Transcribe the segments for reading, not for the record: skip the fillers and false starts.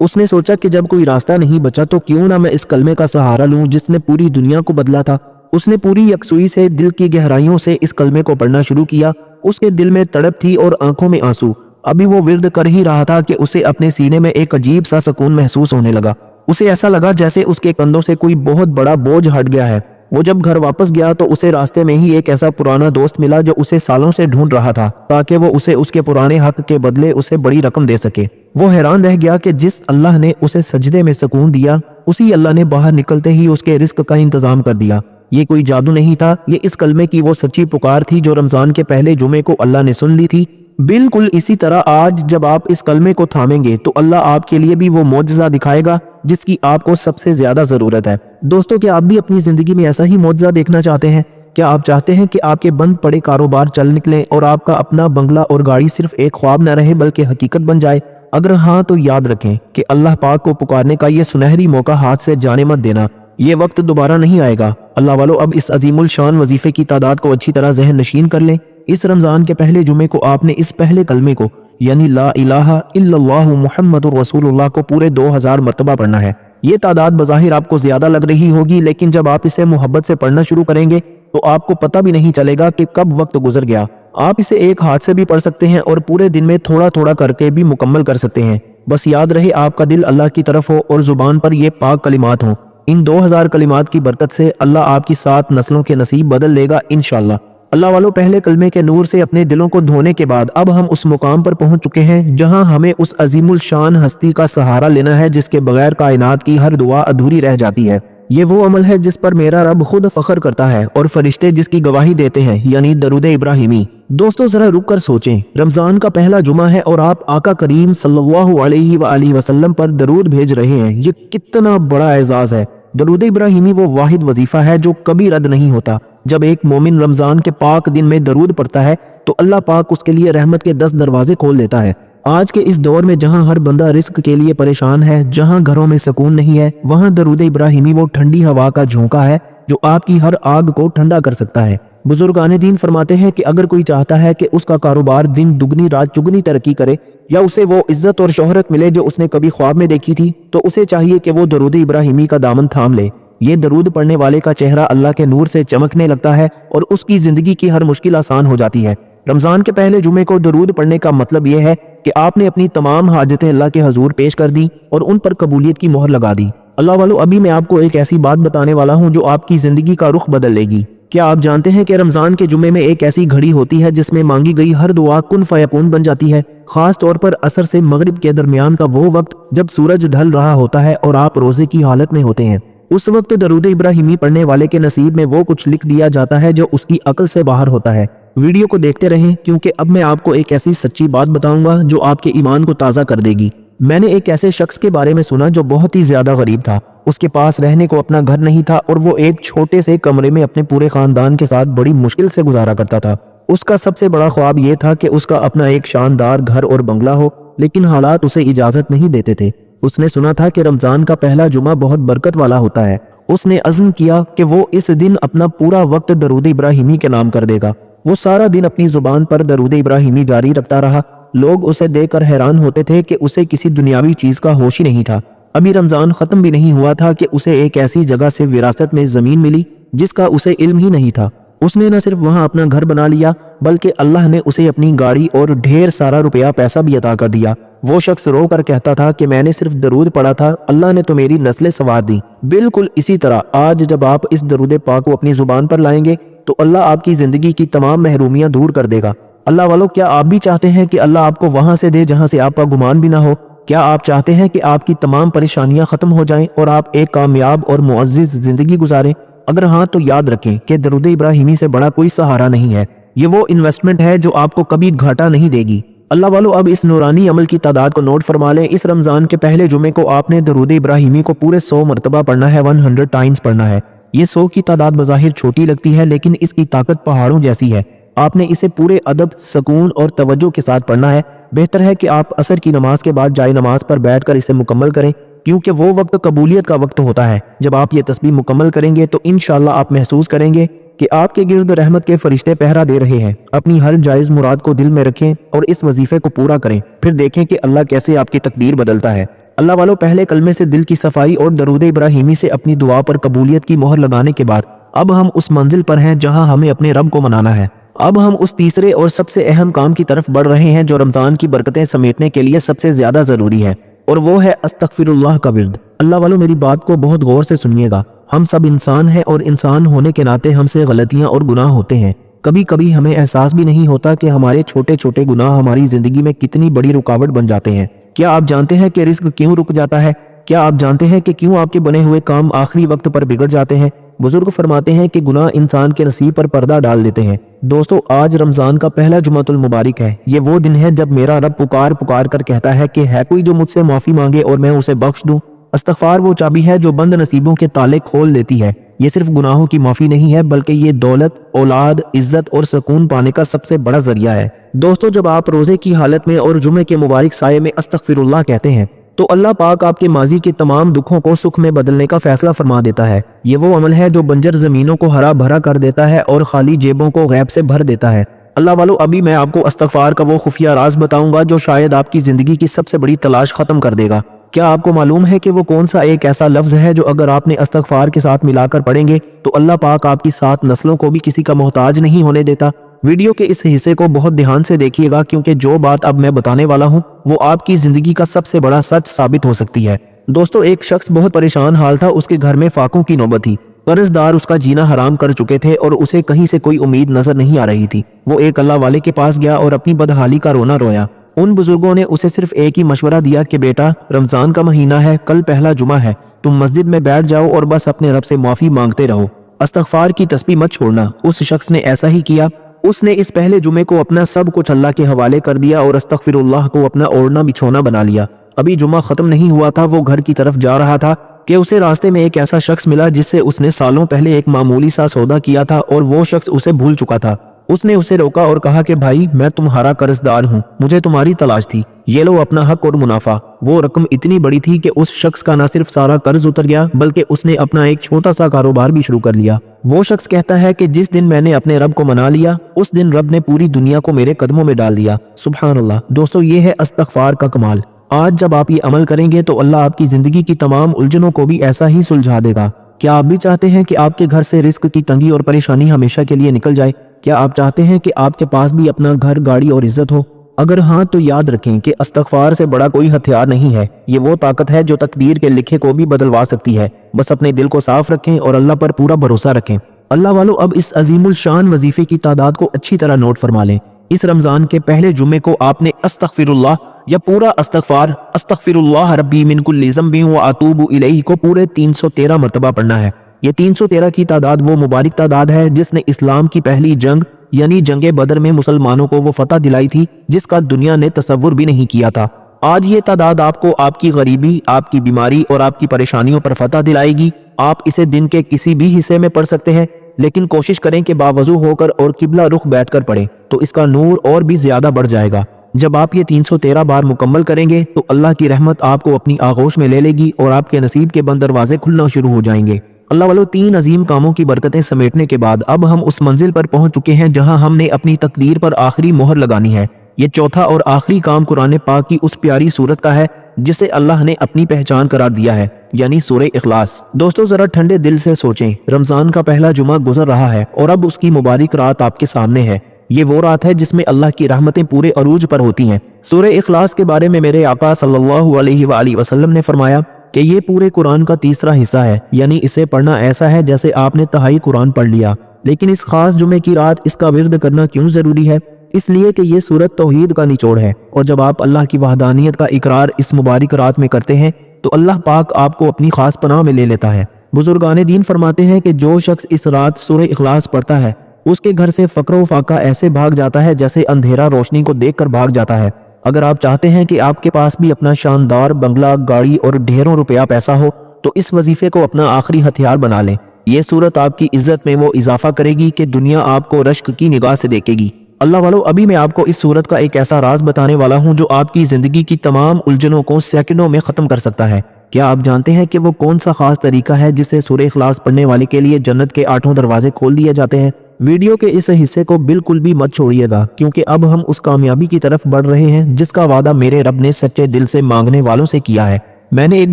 اس نے سوچا کہ جب کوئی راستہ نہیں بچا تو کیوں نہ میں اس کلمے کا سہارا لوں جس نے پوری دنیا کو بدلا تھا۔ اس نے پوری یکسوئی سے دل کی گہرائیوں سے اس کلمے کو پڑھنا شروع کیا۔ اس کے دل میں تڑپ تھی اور آنکھوں میں آنسو۔ ابھی وہ ورد کر ہی رہا تھا کہ اسے اپنے سینے میں ایک عجیب سا سکون محسوس ہونے لگا۔ اسے ایسا لگا جیسے اس کے کندھوں سے کوئی بہت بڑا بوجھ ہٹ گیا ہے۔ وہ جب گھر واپس گیا تو اسے راستے میں ہی ایک ایسا پرانا دوست ملا جو اسے سالوں سے ڈھونڈ رہا تھا تاکہ وہ اسے اس کے پرانے حق کے بدلے اسے بڑی رقم دے سکے۔ وہ حیران رہ گیا کہ جس اللہ نے اسے سجدے میں سکون دیا، اسی اللہ نے باہر نکلتے ہی اس کے رزق کا انتظام کر دیا۔ یہ کوئی جادو نہیں تھا، یہ اس کلمے کی وہ سچی پکار تھی جو رمضان کے پہلے جمعے کو اللہ نے سن لی تھی۔ بالکل اسی طرح آج جب آپ اس کلمے کو تھامیں گے تو اللہ آپ کے لیے بھی وہ معجزہ دکھائے گا جس کی آپ کو سب سے زیادہ ضرورت ہے۔ دوستو، کیا آپ بھی اپنی زندگی میں ایسا ہی معجزہ دیکھنا چاہتے ہیں؟ کیا آپ چاہتے ہیں کہ آپ کے بند پڑے کاروبار چل نکلیں اور آپ کا اپنا بنگلہ اور گاڑی صرف ایک خواب نہ رہے بلکہ حقیقت بن جائے؟ اگر ہاں تو یاد رکھیں کہ اللہ پاک کو پکارنے کا یہ سنہری موقع ہاتھ سے جانے مت دینا، یہ وقت دوبارہ نہیں آئے گا۔ اللہ والو، اب اس عظیم الشان وظیفے کی تعداد کو اچھی طرح ذہن نشین کر لیں۔ اس رمضان کے پہلے جمعے کو آپ نے اس پہلے کلمے کو یعنی لا الہ الا اللہ محمد رسول اللہ کو پورے 2000 مرتبہ پڑھنا ہے۔ یہ تعداد بظاہر آپ کو زیادہ لگ رہی ہوگی، لیکن جب آپ اسے محبت سے پڑھنا شروع کریں گے تو آپ کو پتہ بھی نہیں چلے گا کہ کب وقت گزر گیا۔ آپ اسے ایک ہاتھ سے بھی پڑھ سکتے ہیں اور پورے دن میں تھوڑا تھوڑا کر کے بھی مکمل کر سکتے ہیں۔ بس یاد رہے آپ کا دل اللہ کی طرف ہو اور زبان پر یہ پاک کلمات ہوں۔ ان 2000 کلمات کی برکت سے اللہ آپ کی 7 نسلوں کے نصیب بدل لے گا انشاءاللہ۔ اللہ والوں، پہلے کلمے کے نور سے اپنے دلوں کو دھونے کے بعد اب ہم اس مقام پر پہنچ چکے ہیں جہاں ہمیں اس عظیم الشان ہستی کا سہارا لینا ہے جس کے بغیر کائنات کی ہر دعا ادھوری رہ جاتی ہے۔ یہ وہ عمل ہے جس پر میرا رب خود فخر کرتا ہے اور فرشتے جس کی گواہی دیتے ہیں، یعنی درود ابراہیمی۔ دوستو، ذرا رک کر سوچیں، رمضان کا پہلا جمعہ ہے اور آپ آقا کریم صلی اللہ علیہ وآلہ وسلم پر درود بھیج رہے ہیں۔ یہ کتنا بڑا اعزاز ہے۔ درود ابراہیمی وہ واحد وظیفہ ہے جو کبھی رد نہیں ہوتا۔ جب ایک مومن رمضان کے پاک دن میں درود پڑھتا ہے تو اللہ پاک اس کے لیے رحمت کے 10 دروازے کھول دیتا ہے۔ آج کے اس دور میں جہاں ہر بندہ رزق کے لیے پریشان ہے، جہاں گھروں میں سکون نہیں ہے، وہاں درود ابراہیمی وہ ٹھنڈی ہوا کا جھونکا ہے جو آپ کی ہر آگ کو ٹھنڈا کر سکتا ہے۔ بزرگان دین فرماتے ہیں کہ اگر کوئی چاہتا ہے کہ اس کا کاروبار دن دگنی رات چگنی ترقی کرے یا اسے وہ عزت اور شہرت ملے جو اس نے کبھی خواب میں دیکھی تھی، تو اسے چاہیے کہ وہ درود ابراہیمی کا دامن تھام لے۔ یہ درود پڑھنے والے کا چہرہ اللہ کے نور سے چمکنے لگتا ہے اور اس کی زندگی کی ہر مشکل آسان ہو جاتی ہے۔ رمضان کے پہلے جمعے کو درود پڑھنے کا مطلب یہ ہے کہ آپ نے اپنی تمام حاجتیں اللہ کے حضور پیش کر دی اور ان پر قبولیت کی مہر لگا دی۔ اللہ والو، ابھی میں آپ کو ایک ایسی بات بتانے والا ہوں جو آپ کی زندگی کا رخ بدل لے گی۔ کیا آپ جانتے ہیں کہ رمضان کے جمعے میں ایک ایسی گھڑی ہوتی ہے جس میں مانگی گئی ہر دعا کن فیکون بن جاتی ہے؟ خاص طور پر عصر سے مغرب کے درمیان کا وہ وقت جب سورج ڈھل رہا ہوتا ہے اور آپ روزے کی حالت میں ہوتے ہیں، اس وقت درود ابراہیمی پڑھنے والے کے نصیب میں وہ کچھ لکھ دیا جاتا ہے جو اس کی عقل سے باہر ہوتا ہے۔ ویڈیو کو دیکھتے رہیں کیونکہ اب میں آپ کو ایک ایسی سچی بات بتاؤں گا جو آپ کے ایمان کو تازہ کر دے گی۔ میں نے ایک ایسے شخص کے بارے میں سنا جو بہت ہی زیادہ غریب تھا۔ اس کے پاس رہنے کو اپنا گھر نہیں تھا اور وہ ایک چھوٹے سے کمرے میں اپنے پورے خاندان کے ساتھ بڑی مشکل سے گزارا کرتا تھا۔ اس کا سب سے بڑا خواب یہ تھا کہ اس کا اپنا ایک شاندار گھر اور بنگلہ ہو، لیکن حالات اسے اجازت نہیں دیتے تھے۔ اس نے سنا تھا کہ رمضان کا پہلا جمعہ بہت برکت والا ہوتا ہے۔ اس نے عزم کیا کہ وہ اس دن اپنا پورا وقت درود ابراہیمی کے نام کر دے گا۔ وہ سارا دن اپنی زبان پر درود ابراہیمی جاری رکھتا رہا۔ لوگ اسے دیکھ کر حیران ہوتے تھے کہ اسے کسی دنیاوی چیز کا ہوش ہی نہیں تھا۔ ابھی رمضان ختم بھی نہیں ہوا تھا کہ اسے ایک ایسی جگہ سے وراثت میں زمین ملی جس کا اسے علم ہی نہیں تھا۔ اس نے نہ صرف وہاں اپنا گھر بنا لیا بلکہ اللہ نے اسے اپنی گاڑی اور ڈھیر سارا روپیہ پیسہ بھی عطا کر دیا۔ وہ شخص رو کر کہتا تھا کہ میں نے صرف درود پڑھا تھا، اللہ نے تو میری نسلیں سنوار دی۔ بالکل اسی طرح آج جب آپ اس درود پاک کو اپنی زبان پر لائیں گے تو اللہ آپ کی زندگی کی تمام محرومیاں دور کر دے گا۔ اللہ والو، کیا آپ بھی چاہتے ہیں کہ اللہ آپ کو وہاں سے دے جہاں سے آپ کا گمان بھی نہ ہو؟ کیا آپ چاہتے ہیں کہ آپ کی تمام پریشانیاں ختم ہو جائیں اور آپ ایک کامیاب اور معزز زندگی گزاریں؟ اگر ہاں تو یاد رکھیں کہ درود ابراہیمی سے بڑا کوئی سہارا نہیں ہے۔ یہ وہ انویسٹمنٹ ہے جو آپ کو کبھی گھاٹا نہیں دے گی۔ اللہ والو، اب اس نورانی عمل کی تعداد کو نوٹ فرما لیں۔ اس رمضان کے پہلے جمعے کو آپ نے درود ابراہیمی کو پورے 100 مرتبہ پڑھنا ہے، 100 ٹائمز پڑھنا ہے۔ یہ 100 کی تعداد بظاہر چھوٹی لگتی ہے لیکن اس کی طاقت پہاڑوں جیسی ہے۔ آپ نے اسے پورے ادب، سکون اور توجہ کے ساتھ پڑھنا ہے۔ بہتر ہے کہ آپ عصر کی نماز کے بعد جائے نماز پر بیٹھ کر اسے مکمل کریں، کیونکہ وہ وقت قبولیت کا وقت ہوتا ہے۔ جب آپ یہ تسبیح مکمل کریں گے تو انشاءاللہ آپ محسوس کریں گے کہ آپ کے گرد رحمت کے فرشتے پہرا دے رہے ہیں۔ اپنی ہر جائز مراد کو دل میں رکھیں اور اس وظیفے کو پورا کریں، پھر دیکھیں کہ اللہ کیسے آپ کی تقدیر بدلتا ہے۔ اللہ والوں پہلے کلمے سے دل کی صفائی اور درود ابراہیمی سے اپنی دعا پر قبولیت کی مہر لگانے کے بعد اب ہم اس منزل پر ہیں جہاں ہمیں اپنے رب کو منانا ہے۔ اب ہم اس تیسرے اور سب سے اہم کام کی طرف بڑھ رہے ہیں جو رمضان کی برکتیں سمیٹنے کے لیے سب سے زیادہ ضروری ہے، اور وہ ہے استغفر اللہ کا ورد۔ اللہ والوں میری بات کو بہت غور سے سنیے گا۔ ہم سب انسان ہیں اور انسان ہونے کے ناطے ہم سے غلطیاں اور گناہ ہوتے ہیں۔ کبھی کبھی ہمیں احساس بھی نہیں ہوتا کہ ہمارے چھوٹے چھوٹے گناہ ہماری زندگی میں کتنی بڑی رکاوٹ بن جاتے ہیں۔ کیا آپ جانتے ہیں کہ رزق کیوں رک جاتا ہے؟ کیا آپ جانتے ہیں کہ کیوں آپ کے بنے ہوئے کام آخری وقت پر بگڑ جاتے ہیں؟ بزرگ فرماتے ہیں کہ گناہ انسان کے نصیب پر پردہ ڈال دیتے ہیں۔ دوستو، آج رمضان کا پہلا جمعۃ المبارک ہے۔ یہ وہ دن ہے جب میرا رب پکار پکار کر کہتا ہے کہ ہے کوئی جو مجھ سے معافی مانگے اور میں اسے بخش دوں۔ استغفار وہ چابی ہے جو بند نصیبوں کے تالے کھول دیتی ہے۔ یہ صرف گناہوں کی معافی نہیں ہے بلکہ یہ دولت، اولاد، عزت اور سکون پانے کا سب سے بڑا ذریعہ ہے۔ دوستو، جب آپ روزے کی حالت میں اور جمعے کے مبارک سائے میں استغفر اللہ کہتے ہیں تو اللہ پاک آپ کے ماضی کے تمام دکھوں کو سکھ میں بدلنے کا فیصلہ فرما دیتا ہے۔ یہ وہ عمل ہے جو بنجر زمینوں کو ہرا بھرا کر دیتا ہے اور خالی جیبوں کو غیب سے بھر دیتا ہے۔ اللہ والو، ابھی میں آپ کو استغفار کا وہ خفیہ راز بتاؤں گا جو شاید آپ کی زندگی کی سب سے بڑی تلاش ختم کر دے گا۔ کیا آپ کو معلوم ہے کہ وہ کون سا ایک ایسا لفظ ہے جو اگر آپ نے استغفار کے ساتھ ملا کر پڑھیں گے تو اللہ پاک آپ کی 7 نسلوں کو بھی کسی کا محتاج نہیں ہونے دیتا؟ ویڈیو کے اس حصے کو بہت دھیان سے دیکھیے گا کیونکہ جو بات اب میں بتانے والا ہوں وہ آپ کی زندگی کا سب سے بڑا سچ ثابت ہو سکتی ہے۔ دوستو، ایک شخص بہت پریشان حال تھا۔ اس کے گھر میں فاقوں کی نوبت تھی۔ قرض دار اس کا جینا حرام کر چکے تھے اور اسے کہیں سے کوئی امید نظر نہیں آ رہی تھی۔ وہ ایک اللہ والے کے پاس گیا اور اپنی بدحالی کا رونا رویا۔ ان بزرگوں نے اسے صرف ایک ہی مشورہ دیا کہ بیٹا، رمضان کا مہینہ ہے، کل پہلا جمعہ ہے، تم مسجد میں بیٹھ جاؤ اور بس اپنے رب سے معافی مانگتے رہو، استغفار کی تسبیح مت چھوڑنا۔ اس شخص نے ایسا ہی کیا۔ اس نے اس پہلے جمعے کو اپنا سب کچھ اللہ کے حوالے کر دیا اور استغفر اللہ کو اپنا اوڑھنا بچھونا بنا لیا۔ ابھی جمعہ ختم نہیں ہوا تھا، وہ گھر کی طرف جا رہا تھا کہ اسے راستے میں ایک ایسا شخص ملا جس سے اس نے سالوں پہلے ایک معمولی سا سودا کیا تھا اور وہ شخص اسے بھول چکا تھا۔ اس نے اسے روکا اور کہا کہ بھائی، میں تمہارا قرض دار ہوں، مجھے تمہاری تلاش تھی، یہ لو اپنا حق اور منافع۔ وہ رقم اتنی بڑی تھی کہ اس شخص کا نہ صرف سارا قرض اتر گیا بلکہ اس نے اپنا ایک چھوٹا سا کاروبار بھی شروع کر لیا۔ وہ شخص کہتا ہے کہ جس دن میں نے اپنے رب کو منا لیا اس دن رب نے پوری دنیا کو میرے قدموں میں ڈال دیا۔ سبحان اللہ۔ دوستو، یہ ہے استغفار کا کمال۔ آج جب آپ یہ عمل کریں گے تو اللہ آپ کی زندگی کی تمام الجھنوں کو بھی ایسا ہی سلجھا دے گا۔ کیا آپ بھی چاہتے ہیں کہ آپ کے گھر سے رزق کی تنگی اور پریشانی ہمیشہ کے لیے نکل جائے؟ کیا آپ چاہتے ہیں کہ آپ کے پاس بھی اپنا گھر، گاڑی اور عزت ہو؟ اگر ہاں تو یاد رکھیں کہ استغفار سے بڑا کوئی ہتھیار نہیں ہے۔ یہ وہ طاقت ہے جو تقدیر کے لکھے کو بھی بدلوا سکتی ہے۔ بس اپنے دل کو صاف رکھیں اور اللہ پر پورا بھروسہ رکھیں۔ اللہ والو، اب اس عظیم الشان وظیفے کی تعداد کو اچھی طرح نوٹ فرما لیں۔ اس رمضان کے پہلے جمعے کو آپ نے استغفر اللہ یا پورا استغفر اللہ ربی من کل ذنب و اتوب الیہ کو پورے 313 مرتبہ پڑھنا ہے۔ یہ 313 کی تعداد وہ مبارک تعداد ہے جس نے اسلام کی پہلی جنگ یعنی جنگ بدر میں مسلمانوں کو وہ فتح دلائی تھی جس کا دنیا نے تصور بھی نہیں کیا تھا۔ آج یہ تعداد آپ کو آپ کی غریبی، آپ کی بیماری اور آپ کی پریشانیوں پر فتح دلائے گی۔ آپ اسے دن کے کسی بھی حصے میں پڑھ سکتے ہیں، لیکن کوشش کریں کہ باوضو ہو کر اور قبلہ رخ بیٹھ کر پڑھیں تو اس کا نور اور بھی زیادہ بڑھ جائے گا۔ جب آپ یہ 313 بار مکمل کریں گے تو اللہ کی رحمت آپ کو اپنی آغوش میں لے لے گی اور آپ کے نصیب کے بند دروازے کھلنا شروع ہو جائیں گے۔ اللہ والو، 3 عظیم کاموں کی برکتیں سمیٹنے کے بعد اب ہم اس منزل پر پہنچ چکے ہیں جہاں ہم نے اپنی تقدیر پر آخری مہر لگانی ہے۔ یہ چوتھا اور آخری کام قرآن پاک کی اس پیاری سورت کا ہے جسے اللہ نے اپنی پہچان قرار دیا ہے، یعنی سورہ اخلاص۔ دوستو، ذرا ٹھنڈے دل سے سوچیں، رمضان کا پہلا جمعہ گزر رہا ہے اور اب اس کی مبارک رات آپ کے سامنے ہے۔ یہ وہ رات ہے جس میں اللہ کی رحمتیں پورے عروج پر ہوتی ہیں۔ سورہ اخلاص کے بارے میں میرے آقا صلی اللہ علیہ وآلہ وسلم نے فرمایا کہ یہ پورے قرآن کا تیسرا حصہ ہے، یعنی اسے پڑھنا ایسا ہے جیسے آپ نے تہائی قرآن پڑھ لیا۔ لیکن اس خاص جمعے کی رات اس کا ورد کرنا کیوں ضروری ہے؟ اس لیے کہ یہ سورت توحید کا نچوڑ ہے، اور جب آپ اللہ کی وحدانیت کا اقرار اس مبارک رات میں کرتے ہیں تو اللہ پاک آپ کو اپنی خاص پناہ میں لے لیتا ہے۔ بزرگان دین فرماتے ہیں کہ جو شخص اس رات سورہ اخلاص پڑھتا ہے اس کے گھر سے فقر و فاقہ ایسے بھاگ جاتا ہے جیسے اندھیرا روشنی کو دیکھ کر بھاگ جاتا ہے۔ اگر آپ چاہتے ہیں کہ آپ کے پاس بھی اپنا شاندار بنگلہ، گاڑی اور ڈھیروں روپیہ پیسہ ہو تو اس وظیفے کو اپنا آخری ہتھیار بنا لیں۔ یہ صورت آپ کی عزت میں وہ اضافہ کرے گی کہ دنیا آپ کو رشک کی نگاہ سے دیکھے گی۔ اللہ والو، ابھی میں آپ کو اس صورت کا ایک ایسا راز بتانے والا ہوں جو آپ کی زندگی کی تمام الجھنوں کو سیکنڈوں میں ختم کر سکتا ہے۔ کیا آپ جانتے ہیں کہ وہ کون سا خاص طریقہ ہے جس سے سورہ اخلاص پڑھنے والے کے لیے جنت کے 8 دروازے کھول دیے جاتے ہیں؟ ویڈیو کے اس حصے کو بالکل بھی مت چھوڑیے گا کیونکہ اب ہم اس کامیابی کی طرف بڑھ رہے ہیں جس کا وعدہ میرے رب نے سچے دل سے مانگنے والوں سے کیا ہے۔ میں نے ایک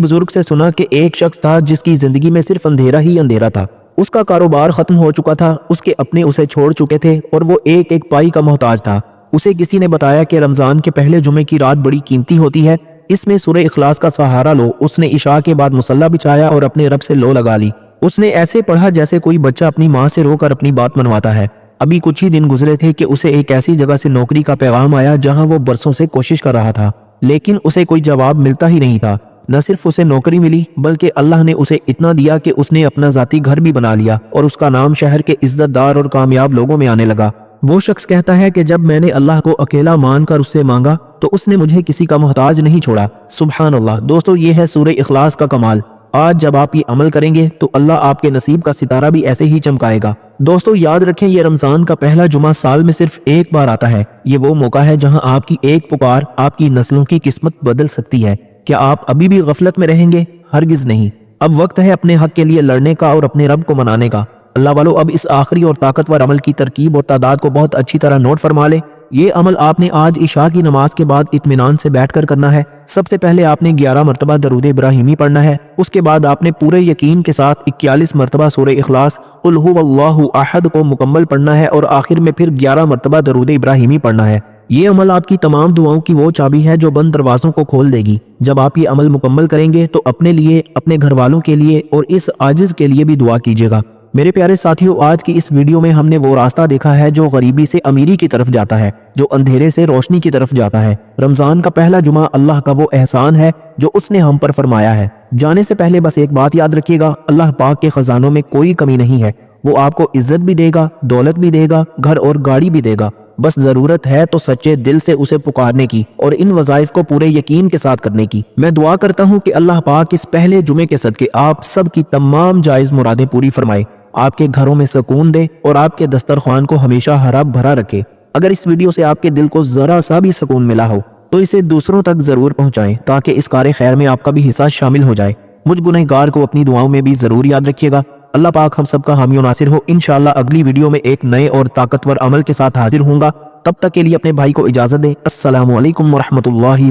بزرگ سے سنا کہ ایک شخص تھا جس کی زندگی میں صرف اندھیرا ہی اندھیرا تھا۔ اس کا کاروبار ختم ہو چکا تھا، اس کے اپنے اسے چھوڑ چکے تھے اور وہ ایک ایک پائی کا محتاج تھا۔ اسے کسی نے بتایا کہ رمضان کے پہلے جمعے کی رات بڑی قیمتی ہوتی ہے، اس میں سورہ اخلاص کا سہارا لو۔ اس نے عشاء کے بعد مصلی بچھایا اور اپنے رب سے لو لگا لی۔ اس نے ایسے پڑھا جیسے کوئی بچہ اپنی ماں سے رو کر اپنی بات منواتا ہے۔ ابھی کچھ ہی دن گزرے تھے کہ اسے ایک ایسی جگہ سے نوکری کا پیغام آیا جہاں وہ برسوں سے کوشش کر رہا تھا، لیکن اسے کوئی جواب ملتا ہی نہیں تھا۔ نہ صرف اسے نوکری ملی بلکہ اللہ نے اسے اتنا دیا کہ اس نے اپنا ذاتی گھر بھی بنا لیا اور اس کا نام شہر کے عزت دار اور کامیاب لوگوں میں آنے لگا۔ وہ شخص کہتا ہے کہ جب میں نے اللہ کو اکیلا مان کر اس سے مانگا تو اس نے مجھے کسی کا محتاج نہیں چھوڑا۔ سبحان اللہ۔ دوستو، یہ ہے سورہ اخلاص کا کمال۔ آج جب آپ یہ عمل کریں گے تو اللہ آپ کے نصیب کا ستارہ بھی ایسے ہی چمکائے گا۔ دوستو یاد رکھیں، یہ رمضان کا پہلا جمعہ سال میں صرف ایک بار آتا ہے۔ یہ وہ موقع ہے جہاں آپ کی ایک پکار آپ کی نسلوں کی قسمت بدل سکتی ہے۔ کیا آپ ابھی بھی غفلت میں رہیں گے؟ ہرگز نہیں۔ اب وقت ہے اپنے حق کے لیے لڑنے کا اور اپنے رب کو منانے کا۔ اللہ والو، اب اس آخری اور طاقتور عمل کی ترکیب اور تعداد کو بہت اچھی طرح نوٹ فرما لے۔ یہ عمل آپ نے آج عشاء کی نماز کے بعد اطمینان سے بیٹھ کر کرنا ہے۔ سب سے پہلے آپ نے 11 مرتبہ درود ابراہیمی پڑھنا ہے۔ اس کے بعد آپ نے پورے یقین کے ساتھ 41 مرتبہ سورہ اخلاص قل هو اللہ احد کو مکمل پڑھنا ہے اور آخر میں پھر 11 مرتبہ درود ابراہیمی پڑھنا ہے۔ یہ عمل آپ کی تمام دعاؤں کی وہ چابی ہے جو بند دروازوں کو کھول دے گی۔ جب آپ یہ عمل مکمل کریں گے تو اپنے لیے، اپنے گھر والوں کے لیے اور اس عاجز کے لیے بھی دعا کیجیے گا۔ میرے پیارے ساتھیوں، آج کی اس ویڈیو میں ہم نے وہ راستہ دیکھا ہے جو غریبی سے امیری کی طرف جاتا ہے، جو اندھیرے سے روشنی کی طرف جاتا ہے۔ رمضان کا پہلا جمعہ اللہ کا وہ احسان ہے جو اس نے ہم پر فرمایا ہے۔ جانے سے پہلے بس ایک بات یاد رکھیے گا، اللہ پاک کے خزانوں میں کوئی کمی نہیں ہے۔ وہ آپ کو عزت بھی دے گا، دولت بھی دے گا، گھر اور گاڑی بھی دے گا۔ بس ضرورت ہے تو سچے دل سے اسے پکارنے کی اور ان وظائف کو پورے یقین کے ساتھ کرنے کی۔ میں دعا کرتا ہوں کہ اللہ پاک اس پہلے جمعے کے صدقے آپ سب کی تمام جائز مرادیں پوری فرمائے، آپ کے گھروں میں سکون دے اور آپ کے دسترخوان کو ہمیشہ ہرا بھرا رکھے۔ اگر اس ویڈیو سے آپ کے دل کو ذرا سا بھی سکون ملا ہو تو اسے دوسروں تک ضرور پہنچائیں تاکہ اس کار خیر میں آپ کا بھی حصہ شامل ہو جائے۔ مجھ گنہگار کو اپنی دعاؤں میں بھی ضرور یاد رکھیے گا۔ اللہ پاک ہم سب کا حامی و ناصر ہو۔ انشاءاللہ اگلی ویڈیو میں ایک نئے اور طاقتور عمل کے ساتھ حاضر ہوں گا۔ تب تک کے لیے اپنے بھائی کو اجازت دیں۔ السلام علیکم ورحمۃ اللہ۔